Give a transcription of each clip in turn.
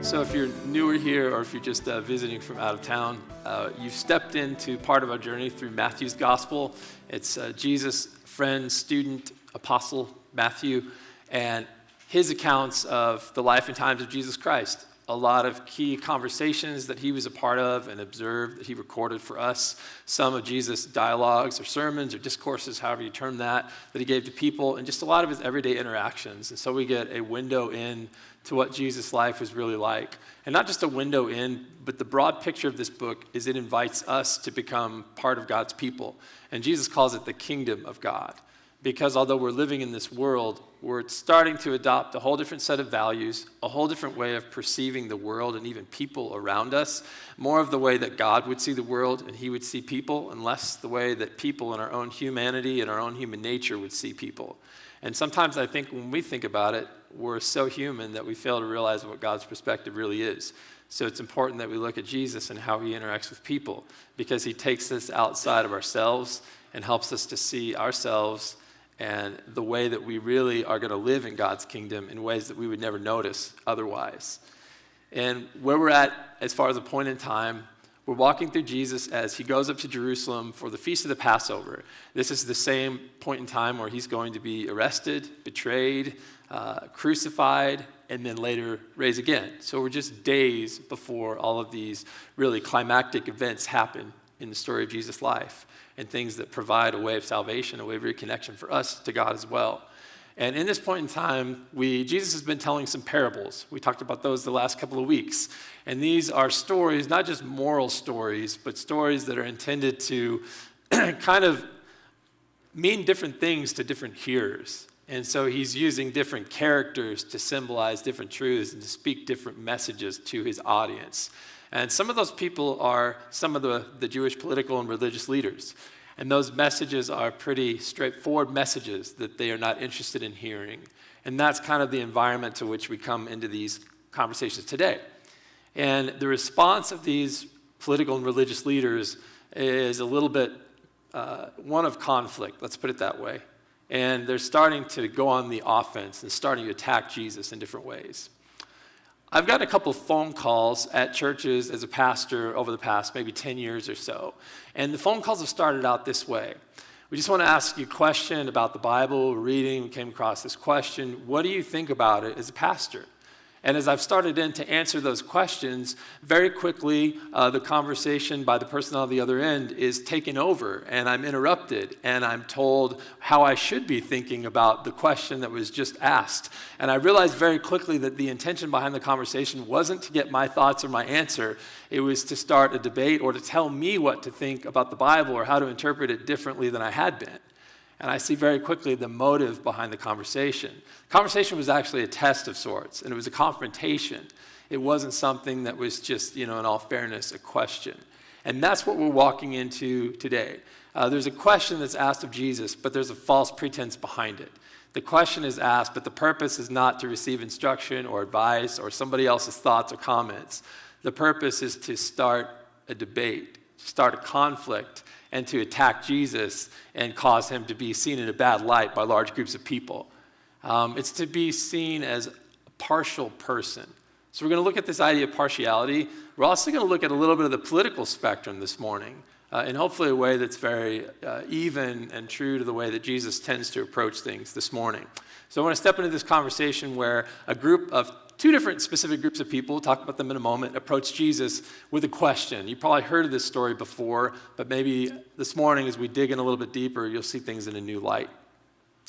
So if you're newer here or if you're just visiting from out of town, you've stepped into part of our journey through Matthew's gospel. It's Jesus' friend, student, apostle, Matthew, and his accounts of the life and times of Jesus Christ. A lot of key conversations that he was a part of and observed that he recorded for us. Some of Jesus' dialogues or sermons or discourses, however you term that he gave to people, and just a lot of his everyday interactions. And so we get a window in to what Jesus' life was really like. And not just a window in, but the broad picture of this book is it invites us to become part of God's people. And Jesus calls it the kingdom of God. Because although we're living in this world, we're starting to adopt a whole different set of values, a whole different way of perceiving the world and even people around us, more of the way that God would see the world and he would see people, and less the way that people in our own humanity and our own human nature would see people. And sometimes I think when we think about it, we're so human that we fail to realize what God's perspective really is. So it's important that we look at Jesus and how he interacts with people, because he takes us outside of ourselves and helps us to see ourselves and the way that we really are going to live in God's kingdom in ways that we would never notice otherwise. And where we're at as far as a point in time, we're walking through Jesus as he goes up to Jerusalem for the Feast of the Passover. This is the same point in time where he's going to be arrested, betrayed, crucified, and then later raised again. So we're just days before all of these really climactic events happen in the story of Jesus' life, and things that provide a way of salvation, a way of reconnection for us to God as well. And in this point in time, Jesus has been telling some parables. We talked about those the last couple of weeks. And these are stories, not just moral stories, but stories that are intended to kind of mean different things to different hearers. And so he's using different characters to symbolize different truths and to speak different messages to his audience. And some of those people are some of the Jewish political and religious leaders. And those messages are pretty straightforward messages that they are not interested in hearing. And that's kind of the environment to which we come into these conversations today. And the response of these political and religious leaders is a little bit one of conflict, let's put it that way. And they're starting to go on the offense and starting to attack Jesus in different ways. I've got a couple of phone calls at churches as a pastor over the past maybe 10 years or so. And the phone calls have started out this way. We just want to ask you a question about the Bible. We're reading, we came across this question. What do you think about it as a pastor? And as I've started in to answer those questions, very quickly the conversation by the person on the other end is taken over, and I'm interrupted, and I'm told how I should be thinking about the question that was just asked. And I realized very quickly that the intention behind the conversation wasn't to get my thoughts or my answer. It was to start a debate or to tell me what to think about the Bible or how to interpret it differently than I had been. And I see very quickly the motive behind the conversation. The conversation was actually a test of sorts, and it was a confrontation. It wasn't something that was just, in all fairness, a question. And that's what we're walking into today. There's a question that's asked of Jesus, but there's a false pretense behind it. The question is asked, but the purpose is not to receive instruction or advice or somebody else's thoughts or comments. The purpose is to start a debate, start a conflict, and to attack Jesus and cause him to be seen in a bad light by large groups of people. It's to be seen as a partial person. So we're going to look at this idea of partiality. We're also going to look at a little bit of the political spectrum this morning, in hopefully a way that's very even and true to the way that Jesus tends to approach things this morning. So I want to step into this conversation where a group of two different specific groups of people, we'll talk about them in a moment, approach Jesus with a question. You probably heard of this story before, but maybe this morning as we dig in a little bit deeper, you'll see things in a new light.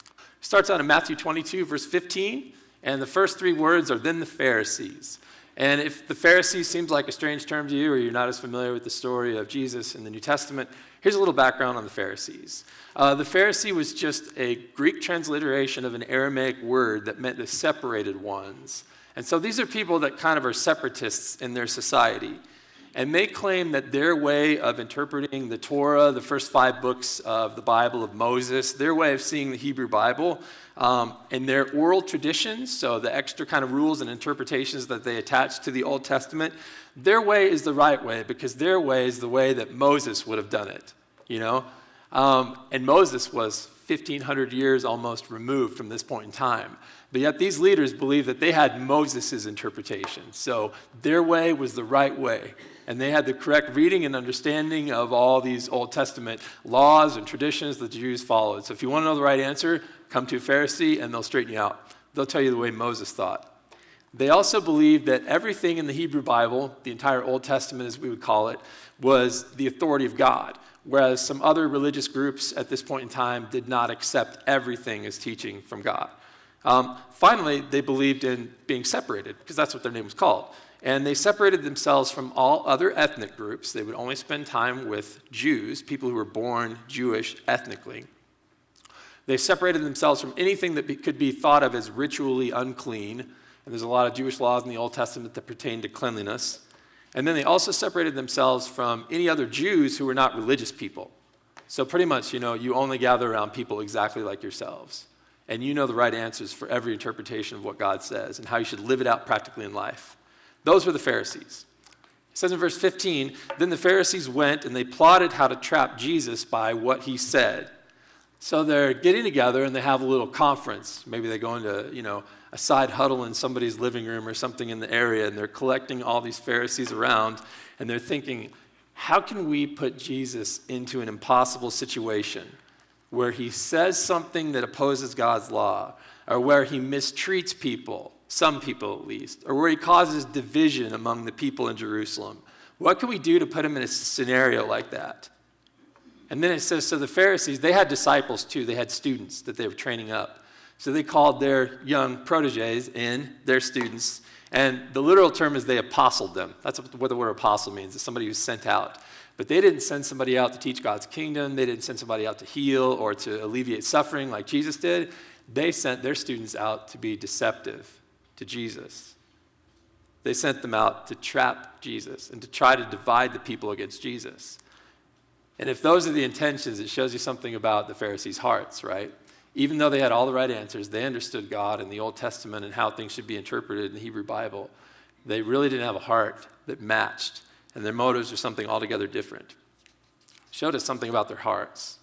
It starts out in Matthew 22, verse 15, and the first three words are, "Then the Pharisees." And if the Pharisees seems like a strange term to you, or you're not as familiar with the story of Jesus in the New Testament, here's a little background on the Pharisees. The Pharisee was just a Greek transliteration of an Aramaic word that meant the separated ones. And so these are people that kind of are separatists in their society. And they claim that their way of interpreting the Torah, the first 5 books of the Bible of Moses, their way of seeing the Hebrew Bible, and their oral traditions, so the extra kind of rules and interpretations that they attach to the Old Testament, their way is the right way because their way is the way that Moses would have done it, And Moses was 1,500 years almost removed from this point in time. But yet these leaders believed that they had Moses' interpretation. So their way was the right way. And they had the correct reading and understanding of all these Old Testament laws and traditions that the Jews followed. So if you want to know the right answer, come to a Pharisee and they'll straighten you out. They'll tell you the way Moses thought. They also believed that everything in the Hebrew Bible, the entire Old Testament as we would call it, was the authority of God, whereas some other religious groups at this point in time did not accept everything as teaching from God. Finally, they believed in being separated, because that's what their name was called. And they separated themselves from all other ethnic groups. They would only spend time with Jews, people who were born Jewish ethnically. They separated themselves from anything that could be thought of as ritually unclean. And there's a lot of Jewish laws in the Old Testament that pertain to cleanliness. And then they also separated themselves from any other Jews who were not religious people. So pretty much, you only gather around people exactly like yourselves. And you know the right answers for every interpretation of what God says and how you should live it out practically in life. Those were the Pharisees. It says in verse 15, then the Pharisees went and they plotted how to trap Jesus by what he said. So they're getting together and they have a little conference. Maybe they go into, a side huddle in somebody's living room or something in the area, and they're collecting all these Pharisees around, and they're thinking, how can we put Jesus into an impossible situation where he says something that opposes God's law, or where he mistreats people, some people at least, or where he causes division among the people in Jerusalem? What can we do to put him in a scenario like that? And then it says, so the Pharisees, they had disciples too. They had students that they were training up. So they called their young proteges in, their students, and the literal term is they apostled them. That's what the word apostle means. It's somebody who's sent out. But they didn't send somebody out to teach God's kingdom. They didn't send somebody out to heal or to alleviate suffering like Jesus did. They sent their students out to be deceptive to Jesus. They sent them out to trap Jesus and to try to divide the people against Jesus. And if those are the intentions, it shows you something about the Pharisees' hearts, right? Even though they had all the right answers, they understood God and the Old Testament and how things should be interpreted in the Hebrew Bible. They really didn't have a heart that matched, and their motives were something altogether different. Showed us something about their hearts.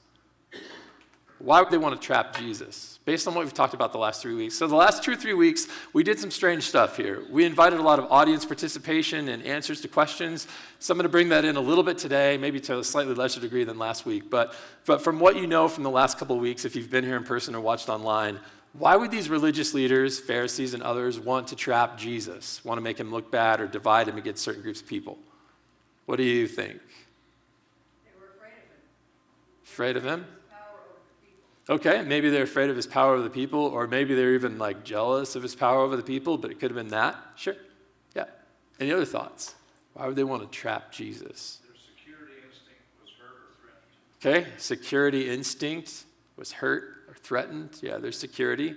Why would they want to trap Jesus? Based on what we've talked about the last 3 weeks. So the last 2 or 3 weeks, we did some strange stuff here. We invited a lot of audience participation and answers to questions. So I'm going to bring that in a little bit today, maybe to a slightly lesser degree than last week. But from what you know from the last couple of weeks, if you've been here in person or watched online, why would these religious leaders, Pharisees and others, want to trap Jesus, want to make him look bad or divide him against certain groups of people? What do you think? They were afraid of him. Afraid of him? Power over the people. Okay, maybe they're afraid of his power over the people, or maybe they're even jealous of his power over the people, but it could have been that. Sure. Yeah. Any other thoughts? Why would they want to trap Jesus? Their security instinct was hurt or threatened. Okay, security instinct was hurt or threatened. Yeah, there's security.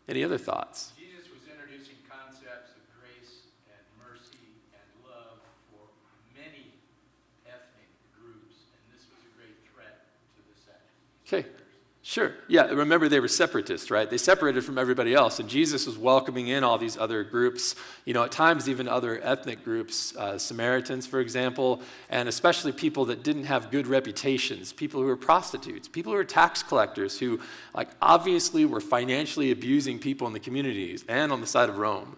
Any other thoughts? Jesus was introducing concepts of grace and mercy and love for many ethnic groups, and this was a great threat to the sect. Okay, sure. Yeah, remember they were separatists, right? They separated from everybody else, and Jesus was welcoming in all these other groups, at times even other ethnic groups, Samaritans, for example, and especially people that didn't have good reputations, people who were prostitutes, people who were tax collectors, who obviously were financially abusing people in the communities and on the side of Rome.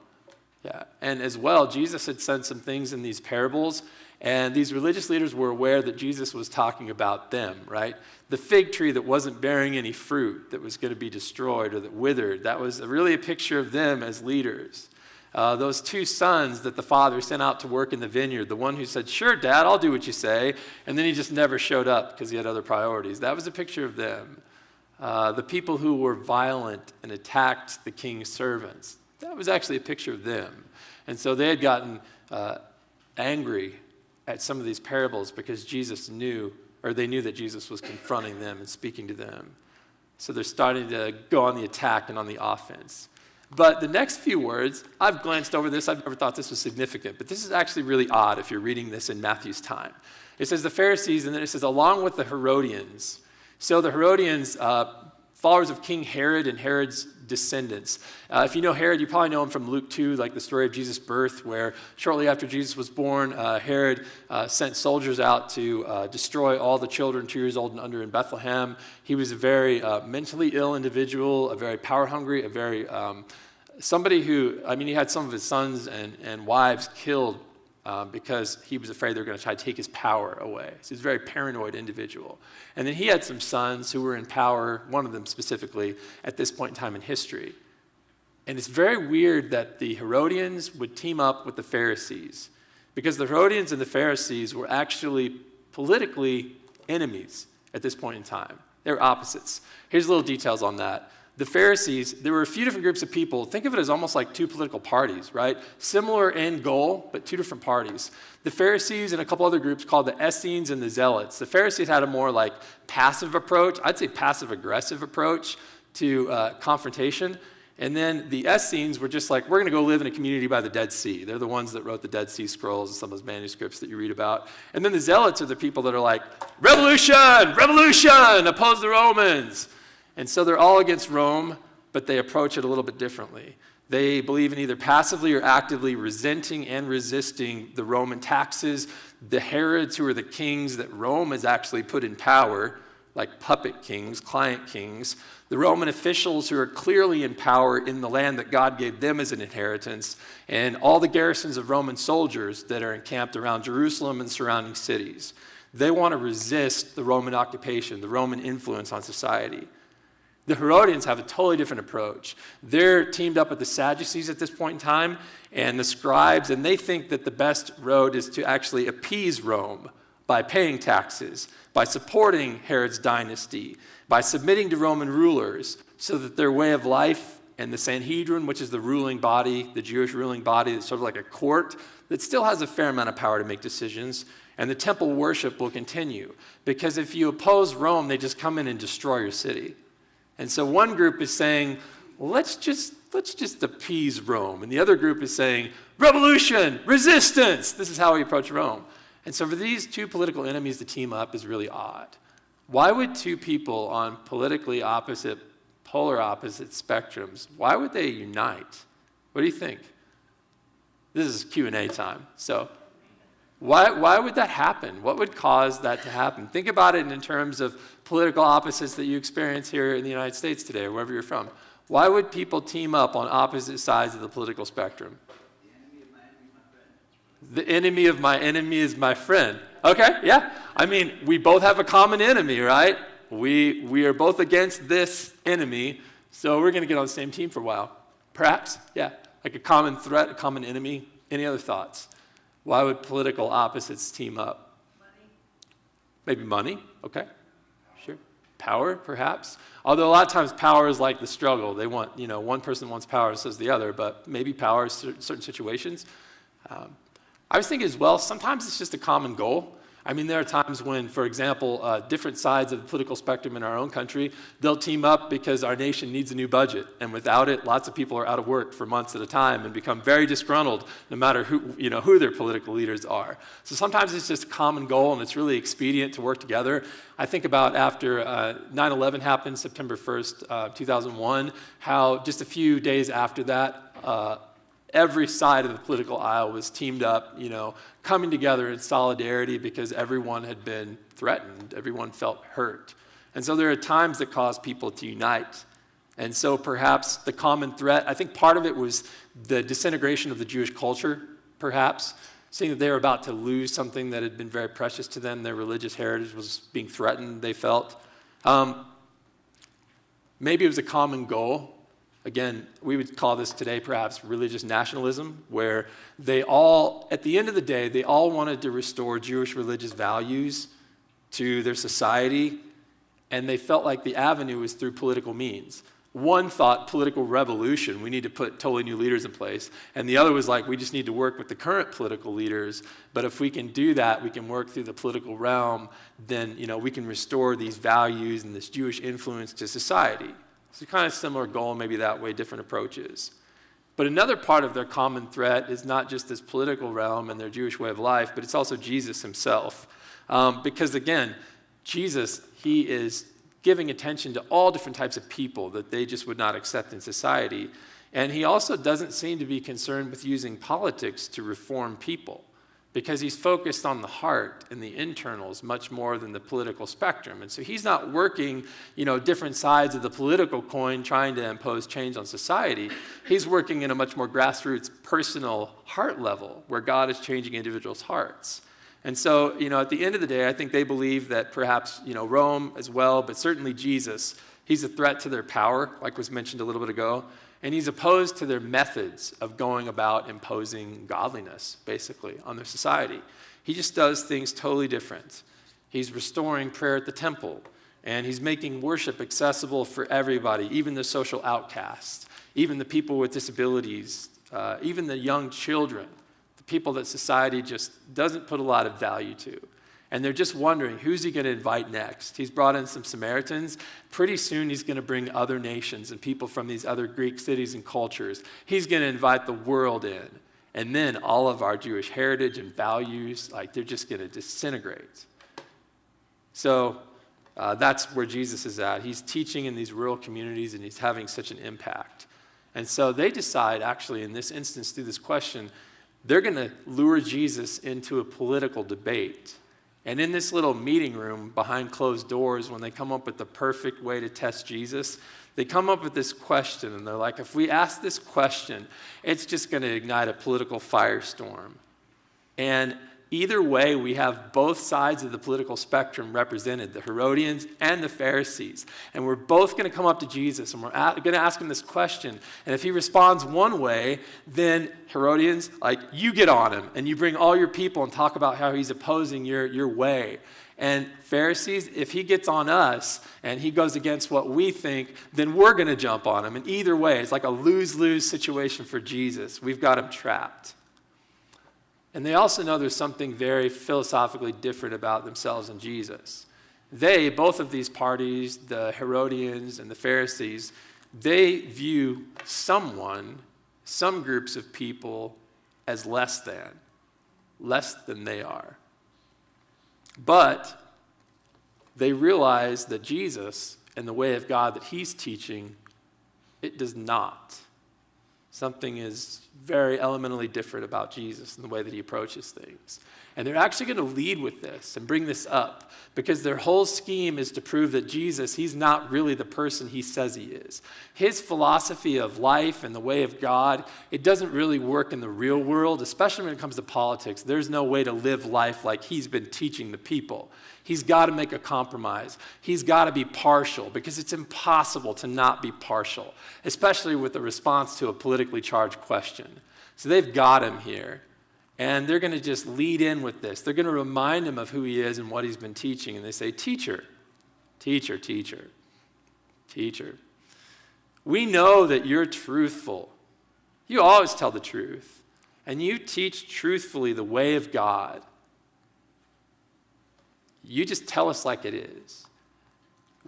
Yeah, and as well, Jesus had said some things in these parables, and these religious leaders were aware that Jesus was talking about them, right? The fig tree that wasn't bearing any fruit, that was going to be destroyed or that withered, that was really a picture of them as leaders. Those 2 sons that the father sent out to work in the vineyard, the one who said, sure, Dad, I'll do what you say, and then he just never showed up because he had other priorities. That was a picture of them. The people who were violent and attacked the king's servants, that was actually a picture of them. And so they had gotten angry at some of these parables because they knew that Jesus was confronting them and speaking to them. So they're starting to go on the attack and on the offense. But the next few words, I've glanced over this. I've never thought this was significant, but this is actually really odd if you're reading this in Matthew's time. It says the Pharisees, and then it says along with the Herodians. So the Herodians, followers of King Herod and Herod's descendants. If you know Herod, you probably know him from Luke 2, like the story of Jesus' birth, where shortly after Jesus was born, Herod sent soldiers out to destroy all the children 2 years old and under in Bethlehem. He was a very mentally ill individual, a very power-hungry, a very somebody who, he had some of his sons and wives killed because he was afraid they were going to try to take his power away. So he's a very paranoid individual. And then he had some sons who were in power, one of them specifically, at this point in time in history. And it's very weird that the Herodians would team up with the Pharisees, because the Herodians and the Pharisees were actually politically enemies at this point in time. They were opposites. Here's little details on that. The Pharisees, there were a few different groups of people. Think of it as almost like two political parties, right? Similar end goal, but two different parties. The Pharisees and a couple other groups called the Essenes and the Zealots. The Pharisees had a more like passive approach, I'd say passive-aggressive approach to confrontation. And then the Essenes were just like, we're going to go live in a community by the Dead Sea. They're the ones that wrote the Dead Sea Scrolls and some of those manuscripts that you read about. And then the Zealots are the people that are like, revolution, revolution, oppose the Romans. And so they're all against Rome, but they approach it a little bit differently. They believe in either passively or actively resenting and resisting the Roman taxes, the Herods, who are the kings that Rome has actually put in power, like puppet kings, client kings, the Roman officials who are clearly in power in the land that God gave them as an inheritance, and all the garrisons of Roman soldiers that are encamped around Jerusalem and surrounding cities. They want to resist the Roman occupation, the Roman influence on society. The Herodians have a totally different approach. They're teamed up with the Sadducees at this point in time and the scribes, and they think that the best road is to actually appease Rome by paying taxes, by supporting Herod's dynasty, by submitting to Roman rulers, so that their way of life and the Sanhedrin, which is the ruling body, the Jewish ruling body, that's sort of like a court that still has a fair amount of power to make decisions, and the temple worship will continue. Because if you oppose Rome, they just come in and destroy your city. And so one group is saying, well, let's just appease Rome. And the other group is saying, revolution, resistance. This is how we approach Rome. And so for these two political enemies to team up is really odd. Why would two people on politically opposite, polar opposite spectrums, why would they unite? What do you think? This is Q&A time. So why would that happen? What would cause that to happen? Think about it in terms of political opposites that you experience here in the United States today, or wherever you're from. Why would people team up on opposite sides of the political spectrum? The enemy of my enemy is my friend. Okay, yeah. We both have a common enemy, right? We are both against this enemy, so we're going to get on the same team for a while. Perhaps, yeah. Like a common threat, a common enemy. Any other thoughts? Why would political opposites team up? Money. Maybe money, okay. Sure. Power, perhaps. Although a lot of times power is like the struggle. They want, one person wants power, says the other, but maybe power in certain situations. I was thinking as well, sometimes it's just a common goal. There are times when, for example, different sides of the political spectrum in our own country, they'll team up because our nation needs a new budget. And without it, lots of people are out of work for months at a time and become very disgruntled no matter who their political leaders are. So sometimes it's just a common goal and it's really expedient to work together. I think about after 9/11 happened, September 1st, 2001, how just a few days after that, every side of the political aisle was teamed up, coming together in solidarity because everyone had been threatened. Everyone felt hurt. And so there are times that cause people to unite. And so perhaps the common threat, I think part of it was the disintegration of the Jewish culture, perhaps, seeing that they were about to lose something that had been very precious to them. Their religious heritage was being threatened, they felt. Maybe it was a common goal. Again, we would call this today perhaps religious nationalism, where they all, at the end of the day, they all wanted to restore Jewish religious values to their society, and they felt like the avenue was through political means. One thought political revolution, we need to put totally new leaders in place, and the other was like, we just need to work with the current political leaders, but if we can do that, we can work through the political realm, then we can restore these values and this Jewish influence to society. It's a kind of similar goal, maybe that way, different approaches. But another part of their common threat is not just this political realm and their Jewish way of life, but it's also Jesus himself. Because again, Jesus, he is giving attention to all different types of people that they just would not accept in society. And he also doesn't seem to be concerned with using politics to reform people, because he's focused on the heart and the internals much more than the political spectrum. And so he's not working, different sides of the political coin trying to impose change on society. He's working in a much more grassroots, personal heart level where God is changing individuals' hearts. And so, at the end of the day, I think they believe that perhaps, Rome as well, but certainly Jesus, he's a threat to their power, like was mentioned a little bit ago. And he's opposed to their methods of going about imposing godliness, basically, on their society. He just does things totally different. He's restoring prayer at the temple, and he's making worship accessible for everybody, even the social outcasts, even the people with disabilities, even the young children, the people that society just doesn't put a lot of value to. And they're just wondering, who's he going to invite next? He's brought in some Samaritans. Pretty soon he's going to bring other nations and people from these other Greek cities and cultures. He's going to invite the world in. And then all of our Jewish heritage and values, they're just going to disintegrate. So that's where Jesus is at. He's teaching in these rural communities, and he's having such an impact. And so they decide, actually, in this instance, through this question, they're going to lure Jesus into a political debate. And in this little meeting room behind closed doors, when they come up with the perfect way to test Jesus, they come up with this question, and they're like, if we ask this question, it's just going to ignite a political firestorm. And either way, we have both sides of the political spectrum represented, the Herodians and the Pharisees. And we're both going to come up to Jesus, and we're going to ask him this question. And if he responds one way, then Herodians, you get on him, and you bring all your people and talk about how he's opposing your way. And Pharisees, if he gets on us and he goes against what we think, then we're going to jump on him. And either way, it's like a lose-lose situation for Jesus. We've got him trapped. And they also know there's something very philosophically different about themselves and Jesus. They, both of these parties, the Herodians and the Pharisees, they view some groups of people as less than they are. But they realize that Jesus and the way of God that he's teaching, it does not. Something is very elementally different about Jesus and the way that he approaches things. And they're actually going to lead with this and bring this up because their whole scheme is to prove that Jesus, he's not really the person he says he is. His philosophy of life and the way of God, it doesn't really work in the real world, especially when it comes to politics. There's no way to live life like he's been teaching the people. He's got to make a compromise. He's got to be partial because it's impossible to not be partial, especially with the response to a politically charged question. So they've got him here. And they're going to just lead in with this. They're going to remind him of who he is and what he's been teaching. And they say, teacher, teacher, teacher, teacher. We know that you're truthful. You always tell the truth. And you teach truthfully the way of God. You just tell us like it is.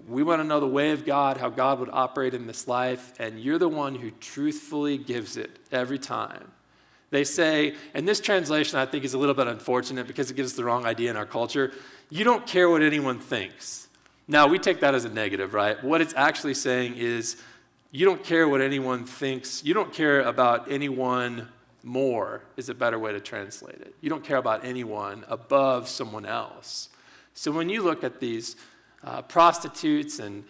We want to know the way of God, how God would operate in this life. And you're the one who truthfully gives it every time. They say, and this translation I think is a little bit unfortunate because it gives us the wrong idea in our culture, you don't care what anyone thinks. Now, we take that as a negative, right? What it's actually saying is you don't care what anyone thinks. You don't care about anyone more is a better way to translate it. You don't care about anyone above someone else. So when you look at these prostitutes and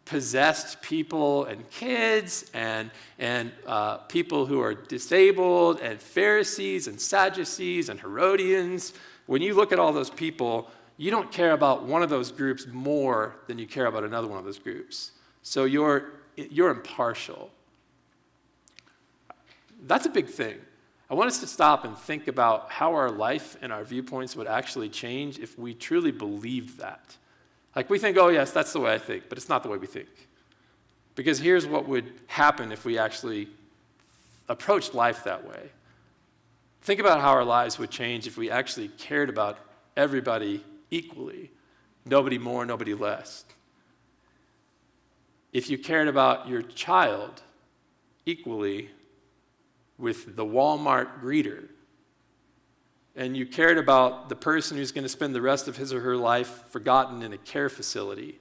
possessed people and kids and people who are disabled and Pharisees and Sadducees and Herodians, when you look at all those people, you don't care about one of those groups more than you care about another one of those groups. So you're impartial. That's a big thing. I want us to stop and think about how our life and our viewpoints would actually change if we truly believed that. Like we think, oh yes, that's the way I think, but it's not the way we think. Because here's what would happen if we actually approached life that way. Think about how our lives would change if we actually cared about everybody equally. Nobody more, nobody less. If you cared about your child equally with the Walmart greeter, and you cared about the person who's going to spend the rest of his or her life forgotten in a care facility,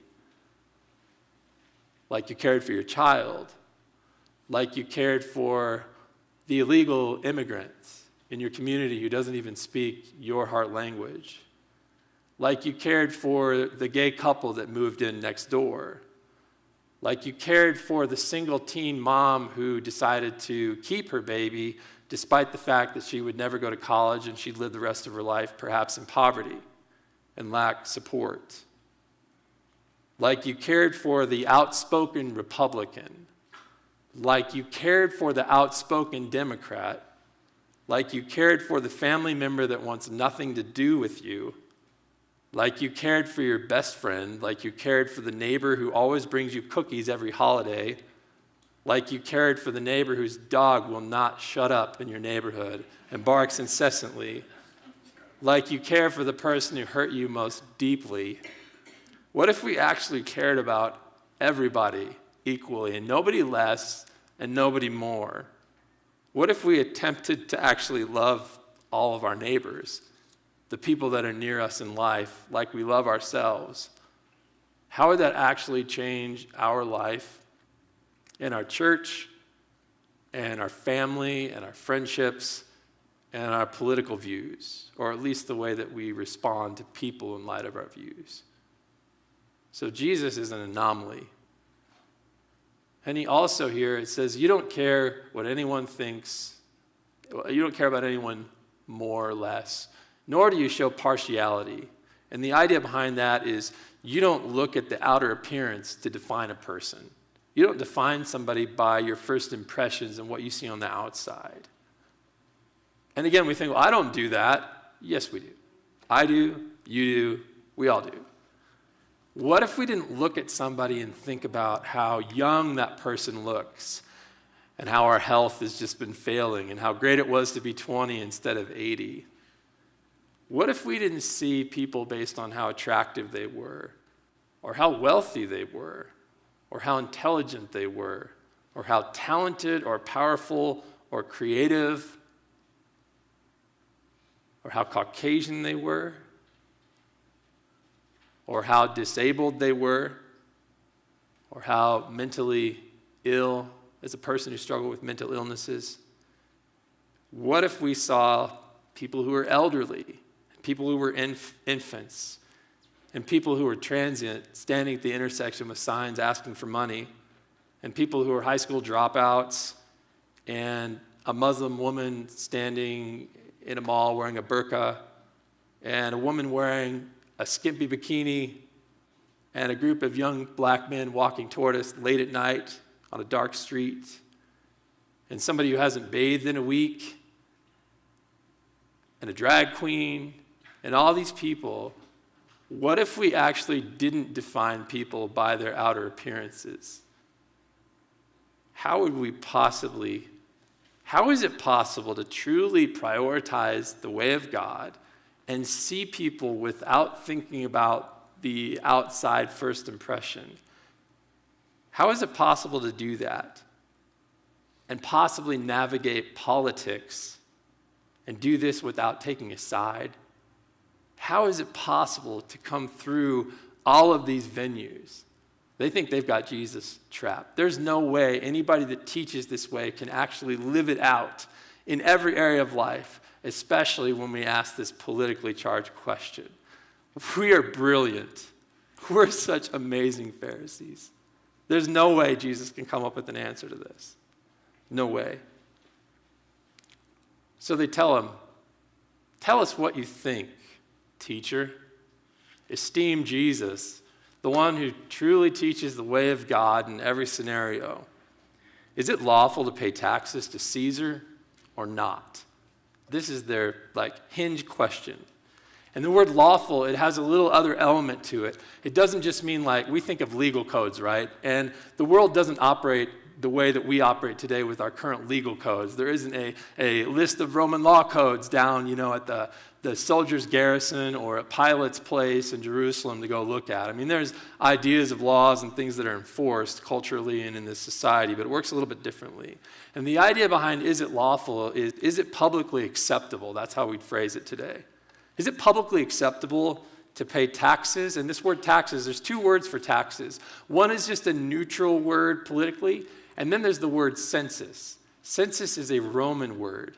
like you cared for your child, like you cared for the illegal immigrant in your community who doesn't even speak your heart language, like you cared for the gay couple that moved in next door, like you cared for the single teen mom who decided to keep her baby despite the fact that she would never go to college and she'd live the rest of her life perhaps in poverty and lack support. Like you cared for the outspoken Republican, like you cared for the outspoken Democrat, like you cared for the family member that wants nothing to do with you, like you cared for your best friend, like you cared for the neighbor who always brings you cookies every holiday, like you cared for the neighbor whose dog will not shut up in your neighborhood and barks incessantly, like you care for the person who hurt you most deeply. What if we actually cared about everybody equally and nobody less and nobody more? What if we attempted to actually love all of our neighbors, the people that are near us in life, like we love ourselves? How would that actually change our life in our church and our family and our friendships and our political views, or at least the way that we respond to people in light of our views? So Jesus is an anomaly. And he also here, it says, you don't care what anyone thinks. You don't care about anyone more or less, nor do you show partiality. And the idea behind that is you don't look at the outer appearance to define a person. You don't define somebody by your first impressions and what you see on the outside. And again, we think, well, I don't do that. Yes, we do. I do, you do, we all do. What if we didn't look at somebody and think about how young that person looks and how our health has just been failing and how great it was to be 20 instead of 80? What if we didn't see people based on how attractive they were, or how wealthy they were, or how intelligent they were, or how talented or powerful or creative, or how Caucasian they were, or how disabled they were, or how mentally ill as a person who struggled with mental illnesses? What if we saw people who were elderly, people who were infants, and people who were transient standing at the intersection with signs asking for money, and people who were high school dropouts, and a Muslim woman standing in a mall wearing a burqa, and a woman wearing a skimpy bikini, and a group of young black men walking toward us late at night on a dark street, and somebody who hasn't bathed in a week, and a drag queen, and all these people? What if we actually didn't define people by their outer appearances? How is it possible to truly prioritize the way of God and see people without thinking about the outside first impression? How is it possible to do that and possibly navigate politics and do this without taking a side? How is it possible to come through all of these venues? They think they've got Jesus trapped. There's no way anybody that teaches this way can actually live it out in every area of life, especially when we ask this politically charged question. We are brilliant. We're such amazing Pharisees. There's no way Jesus can come up with an answer to this. No way. So they tell him, tell us what you think, teacher. Esteem Jesus, the one who truly teaches the way of God in every scenario. Is it lawful to pay taxes to Caesar or not? This is their hinge question. And the word lawful, it has a little other element to it. It doesn't just mean we think of legal codes, right? And the world doesn't operate the way that we operate today with our current legal codes. There isn't a list of Roman law codes down, at the soldier's garrison or at Pilate's place in Jerusalem to go look at. I mean, there's ideas of laws and things that are enforced culturally and in this society, but it works a little bit differently. And the idea behind is it lawful is it publicly acceptable? That's how we'd phrase it today. Is it publicly acceptable to pay taxes. And this word taxes, there's two words for taxes. One is just a neutral word politically, and then there's the word census. Census is a Roman word.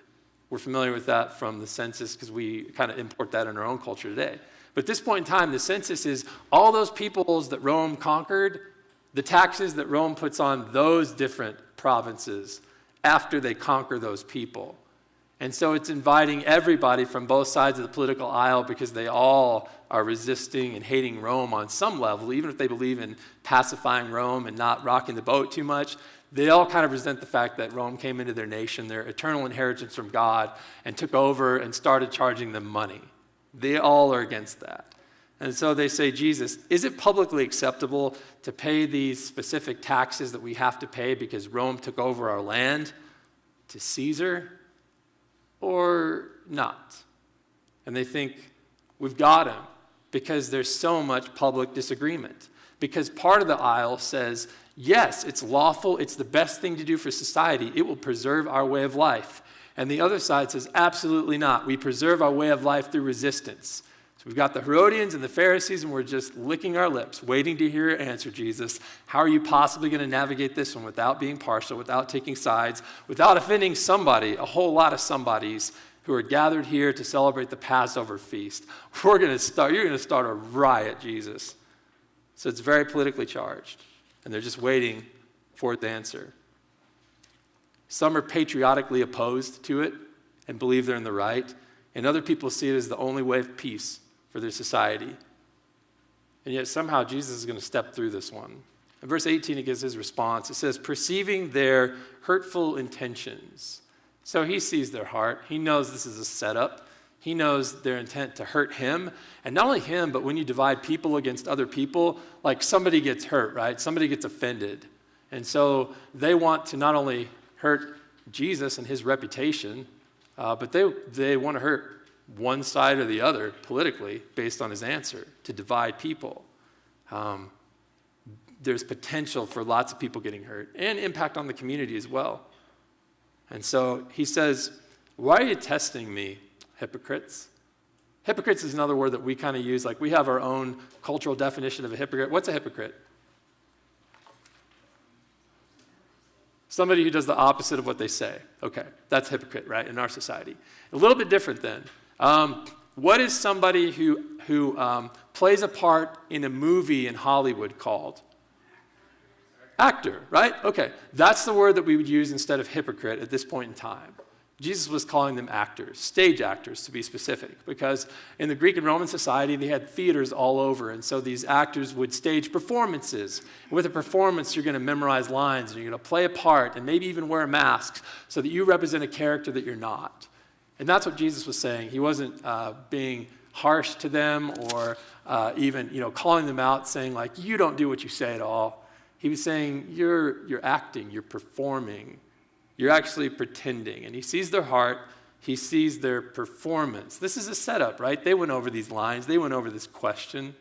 We're familiar with that from the census because we kind of import that in our own culture today. But at this point in time, the census is all those peoples that Rome conquered, the taxes that Rome puts on those different provinces after they conquer those people. And so it's inviting everybody from both sides of the political aisle because they all are resisting and hating Rome on some level, even if they believe in pacifying Rome and not rocking the boat too much. They all kind of resent the fact that Rome came into their nation, their eternal inheritance from God, and took over and started charging them money. They all are against that. And so they say, Jesus, is it publicly acceptable to pay these specific taxes that we have to pay because Rome took over our land to Caesar or not? And they think, we've got him because there's so much public disagreement. Because part of the aisle says, yes, it's lawful, it's the best thing to do for society, it will preserve our way of life. And the other side says, absolutely not. We preserve our way of life through resistance. So we've got the Herodians and the Pharisees, and we're just licking our lips, waiting to hear your answer, Jesus. How are you possibly going to navigate this one without being partial, without taking sides, without offending somebody, a whole lot of somebodies who are gathered here to celebrate the Passover feast? You're going to start a riot, Jesus. So it's very politically charged, and they're just waiting for the answer. Some are patriotically opposed to it and believe they're in the right, and other people see it as the only way of peace for their society. And yet somehow Jesus is going to step through this one. In verse 18, he gives his response. It says, perceiving their hurtful intentions. So he sees their heart. He knows this is a setup. He knows their intent to hurt him. And not only him, but when you divide people against other people, like somebody gets hurt, right? Somebody gets offended. And so they want to not only hurt Jesus and his reputation, but they want to hurt one side or the other politically based on his answer, to divide people. There's potential for lots of people getting hurt and impact on the community as well. And so he says, why are you testing me, hypocrites? Hypocrites is another word that we kind of use. Like, we have our own cultural definition of a hypocrite. What's a hypocrite? Somebody who does the opposite of what they say. Okay, that's hypocrite, right, in our society. A little bit different then. What is somebody who plays a part in a movie in Hollywood called? Actor, right? Okay, that's the word that we would use instead of hypocrite at this point in time. Jesus was calling them actors, stage actors to be specific, because in the Greek and Roman society, they had theaters all over, and so these actors would stage performances. With a performance, you're going to memorize lines, and you're going to play a part, and maybe even wear a mask so that you represent a character that you're not. And that's what Jesus was saying. He wasn't being harsh to them or even calling them out, saying like, you don't do what you say at all. He was saying, you're acting, you're performing. You're actually pretending. And he sees their heart. He sees their performance. This is a setup, right? They went over these lines. They went over this question.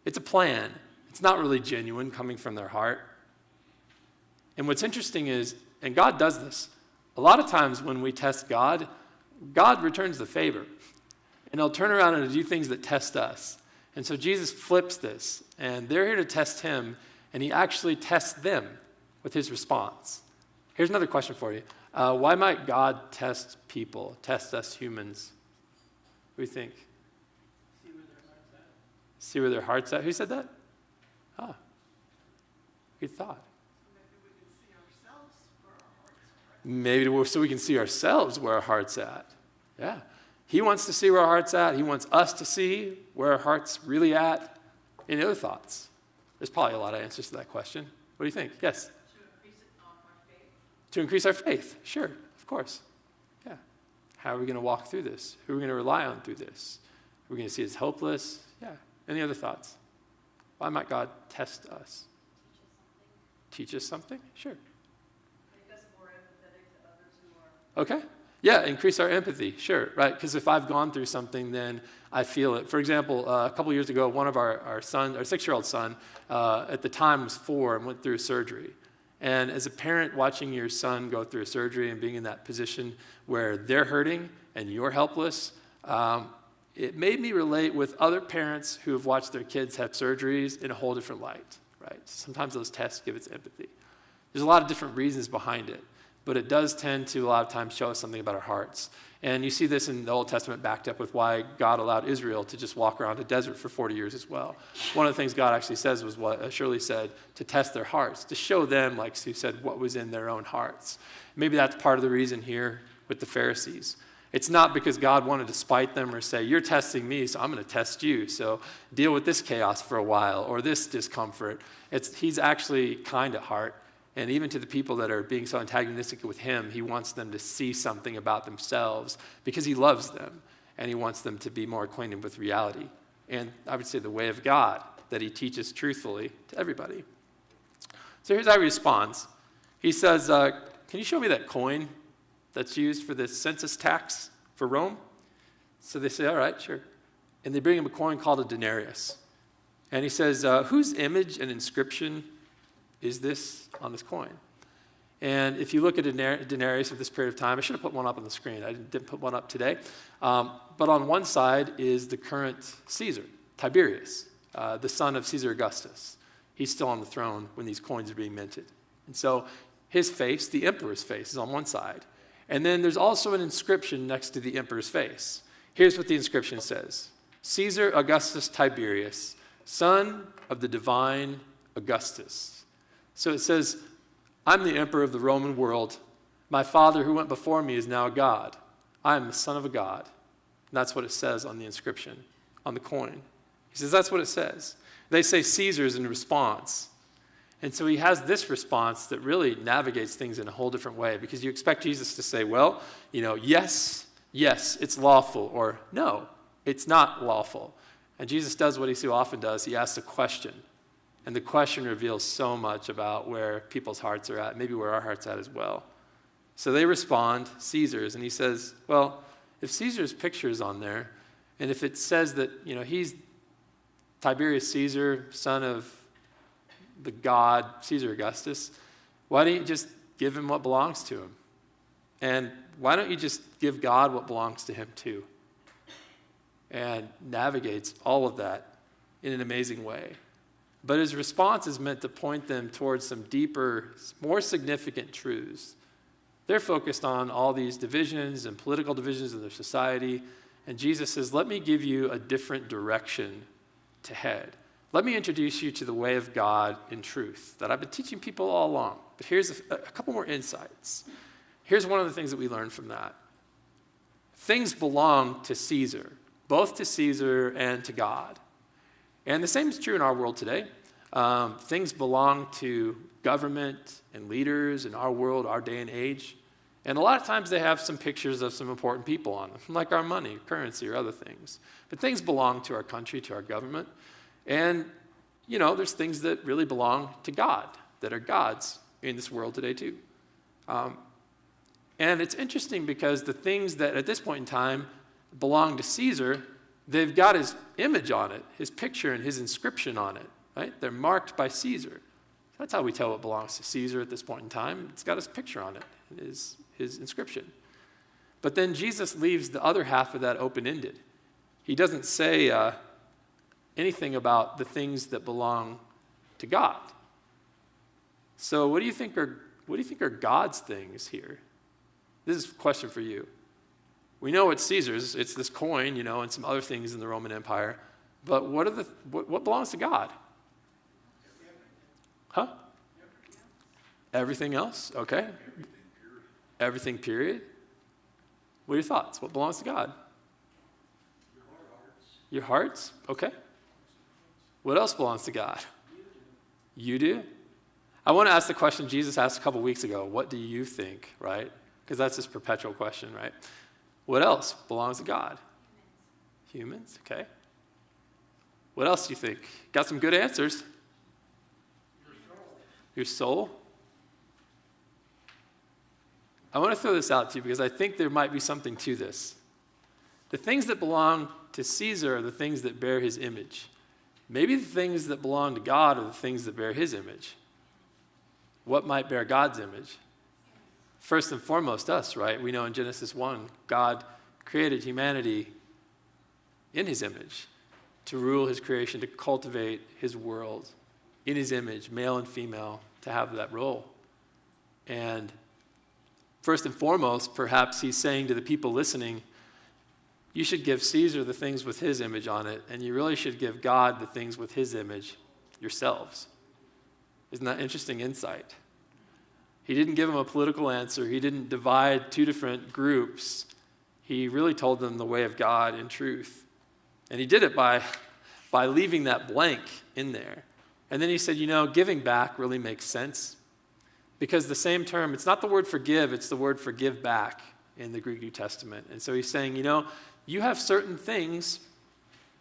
It's a plan. It's not really genuine coming from their heart. And what's interesting is, and God does this, a lot of times when we test God, God returns the favor. And he'll turn around and do things that test us. And so Jesus flips this. And they're here to test him. And he actually tests them with his response. Here's another question for you. Why might God test people, test us humans? What do you think? See where their heart's at. Who said that? Ah, good thought. Maybe so we can see ourselves where our heart's at. Yeah. He wants to see where our heart's at. He wants us to see where our heart's really at. Any other thoughts? There's probably a lot of answers to that question. What do you think? Yes? To increase our faith. Sure, of course. Yeah. How are we going to walk through this? Who are we going to rely on through this? Are we going to see it as hopeless? Yeah. Any other thoughts? Why might God test us? Teach us something? Sure. Make us more empathetic to others who are. Okay. Yeah, increase our empathy. Sure, right? Because if I've gone through something, then I feel it. For example, a couple years ago, one of our 6-year-old son, at the time was 4 and went through surgery. And as a parent, watching your son go through a surgery and being in that position where they're hurting and you're helpless, it made me relate with other parents who have watched their kids have surgeries in a whole different light, right? Sometimes those tests give us empathy. There's a lot of different reasons behind it, but it does tend to a lot of times show us something about our hearts. And you see this in the Old Testament backed up with why God allowed Israel to just walk around the desert for 40 years as well. One of the things God actually says was what Shirley said, to test their hearts, to show them, like Sue said, what was in their own hearts. Maybe that's part of the reason here with the Pharisees. It's not because God wanted to spite them or say, you're testing me, so I'm going to test you. So deal with this chaos for a while or this discomfort. He's actually kind at heart. And even to the people that are being so antagonistic with him, he wants them to see something about themselves because he loves them. And he wants them to be more acquainted with reality. And I would say the way of God that he teaches truthfully to everybody. So here's how he responds. He says, can you show me that coin that's used for the census tax for Rome? So they say, all right, sure. And they bring him a coin called a denarius. And he says, whose image and inscription is this on this coin? And if you look at a denarius of this period of time, I should have put one up on the screen. I didn't put one up today. But on one side is the current Caesar, Tiberius, the son of Caesar Augustus. He's still on the throne when these coins are being minted. And so his face, the emperor's face, is on one side. And then there's also an inscription next to the emperor's face. Here's what the inscription says. Caesar Augustus Tiberius, son of the divine Augustus. So it says, I'm the emperor of the Roman world. My father who went before me is now a god. I am the son of a god. And that's what it says on the inscription, on the coin. He says, that's what it says. They say Caesar's in response. And so he has this response that really navigates things in a whole different way, because you expect Jesus to say, well, yes, it's lawful, or no, it's not lawful. And Jesus does what he so often does. He asks a question. And the question reveals so much about where people's hearts are at, maybe where our heart's at as well. So they respond, Caesar's, and he says, well, if Caesar's picture is on there, and if it says that, he's Tiberius Caesar, son of the god Caesar Augustus, why don't you just give him what belongs to him? And why don't you just give God what belongs to him too? And navigates all of that in an amazing way. But his response is meant to point them towards some deeper, more significant truths. They're focused on all these divisions and political divisions in their society. And Jesus says, let me give you a different direction to head. Let me introduce you to the way of God in truth that I've been teaching people all along. But here's a couple more insights. Here's one of the things that we learned from that. Things belong to Caesar, both to Caesar and to God. And the same is true in our world today. Things belong to government and leaders in our world, our day and age. And a lot of times they have some pictures of some important people on them, like our money, currency, or other things. But things belong to our country, to our government. And, there's things that really belong to God, that are God's in this world today too. And it's interesting because the things that at this point in time belong to Caesar, they've got his image on it, his picture and his inscription on it, right? They're marked by Caesar. That's how we tell what belongs to Caesar at this point in time. It's got his picture on it, his inscription. But then Jesus leaves the other half of that open-ended. He doesn't say anything about the things that belong to God. So what do you think are God's things here? This is a question for you. We know it's Caesar's. It's this coin, and some other things in the Roman Empire. But what belongs to God? Huh? Everything else? Okay. Everything, period. What are your thoughts? What belongs to God? Your hearts? Okay. What else belongs to God? You do? I want to ask the question Jesus asked a couple weeks ago. What do you think, right? Because that's this perpetual question, right? What else belongs to God? Humans, okay. What else do you think? Got some good answers. Your soul? I want to throw this out to you because I think there might be something to this. The things that belong to Caesar are the things that bear his image. Maybe the things that belong to God are the things that bear his image. What might bear God's image? First and foremost, us, right? We know in Genesis 1, God created humanity in his image, to rule his creation, to cultivate his world in his image, male and female, to have that role. And first and foremost, perhaps he's saying to the people listening, you should give Caesar the things with his image on it, and you really should give God the things with his image yourselves. Isn't that interesting insight? He didn't give them a political answer. He didn't divide two different groups. He really told them the way of God in truth. And he did it by leaving that blank in there. And then he said, giving back really makes sense. Because the same term, it's not the word forgive, it's the word forgive back in the Greek New Testament. And so he's saying, you have certain things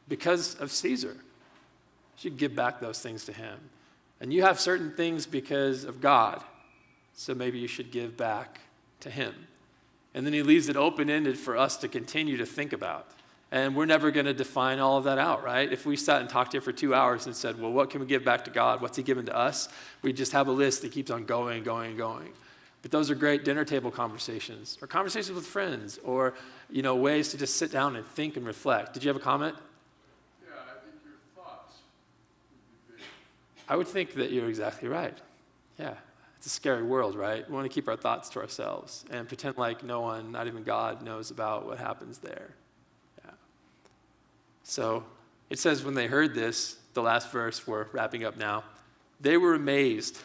because of Caesar. You should give back those things to him. And you have certain things because of God. So maybe you should give back to him. And then he leaves it open-ended for us to continue to think about. And we're never going to define all of that out, right? If we sat and talked here for 2 hours and said, well, what can we give back to God? What's he given to us? We just have a list that keeps on going. But those are great dinner table conversations, or conversations with friends, or ways to just sit down and think and reflect. Did you have a comment? Yeah, I think your thoughts would be big. I would think that you're exactly right. Yeah. It's a scary world, right? We want to keep our thoughts to ourselves and pretend like no one, not even God, knows about what happens there. Yeah. So it says when they heard this, the last verse, we're wrapping up now, they were amazed.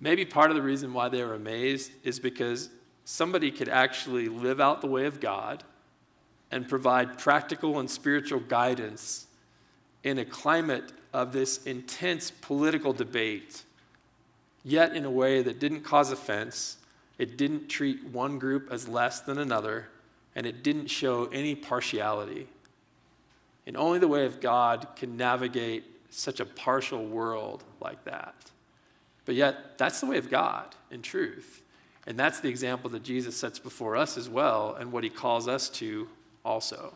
Maybe part of the reason why they were amazed is because somebody could actually live out the way of God and provide practical and spiritual guidance in a climate of this intense political debate, yet in a way that didn't cause offense, it didn't treat one group as less than another, and it didn't show any partiality. And only the way of God can navigate such a partial world like that. But yet, that's the way of God in truth. And that's the example that Jesus sets before us as well, and what he calls us to also.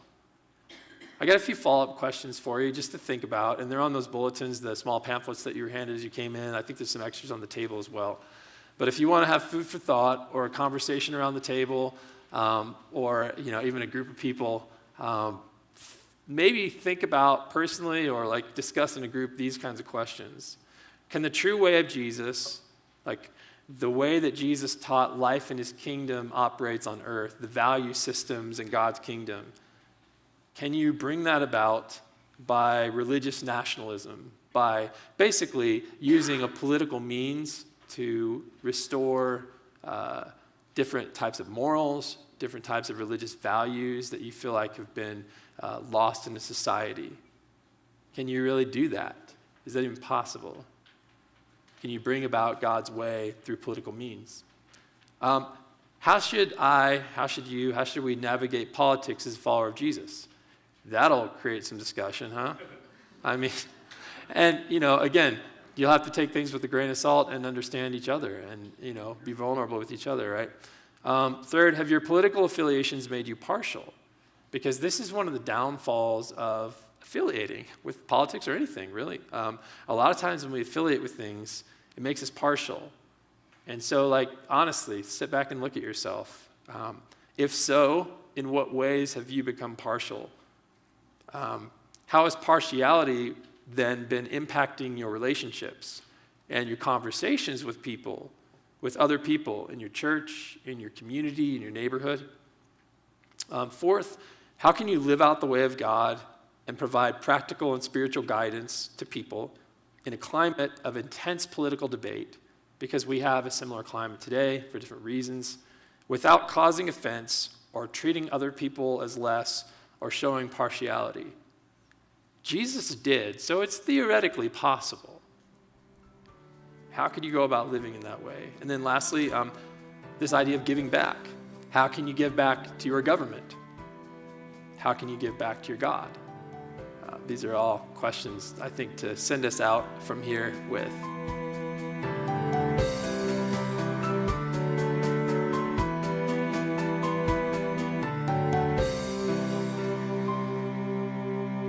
I got a few follow-up questions for you just to think about, and they're on those bulletins, the small pamphlets that you were handed as you came in. I think there's some extras on the table as well. But if you want to have food for thought or a conversation around the table, or even a group of people, maybe think about personally or discuss in a group these kinds of questions. Can the true way of Jesus, the way that Jesus taught life in his kingdom operates on earth, the value systems in God's kingdom, can you bring that about by religious nationalism, by basically using a political means to restore different types of morals, different types of religious values that you feel like have been lost in a society? Can you really do that? Is that even possible? Can you bring about God's way through political means? How should we navigate politics as a follower of Jesus? That'll create some discussion, huh? Again, you'll have to take things with a grain of salt and understand each other and, be vulnerable with each other, right? Third, have your political affiliations made you partial? Because this is one of the downfalls of affiliating with politics or anything, really. A lot of times when we affiliate with things, it makes us partial. And so, honestly, sit back and look at yourself. If so, in what ways have you become partial? How has partiality then been impacting your relationships and your conversations with people, with other people in your church, in your community, in your neighborhood? Fourth, how can you live out the way of God and provide practical and spiritual guidance to people in a climate of intense political debate, because we have a similar climate today for different reasons, without causing offense or treating other people as less or showing partiality? Jesus did, so it's theoretically possible. How could you go about living in that way? And then lastly, this idea of giving back. How can you give back to your government? How can you give back to your God? These are all questions, I think, to send us out from here with.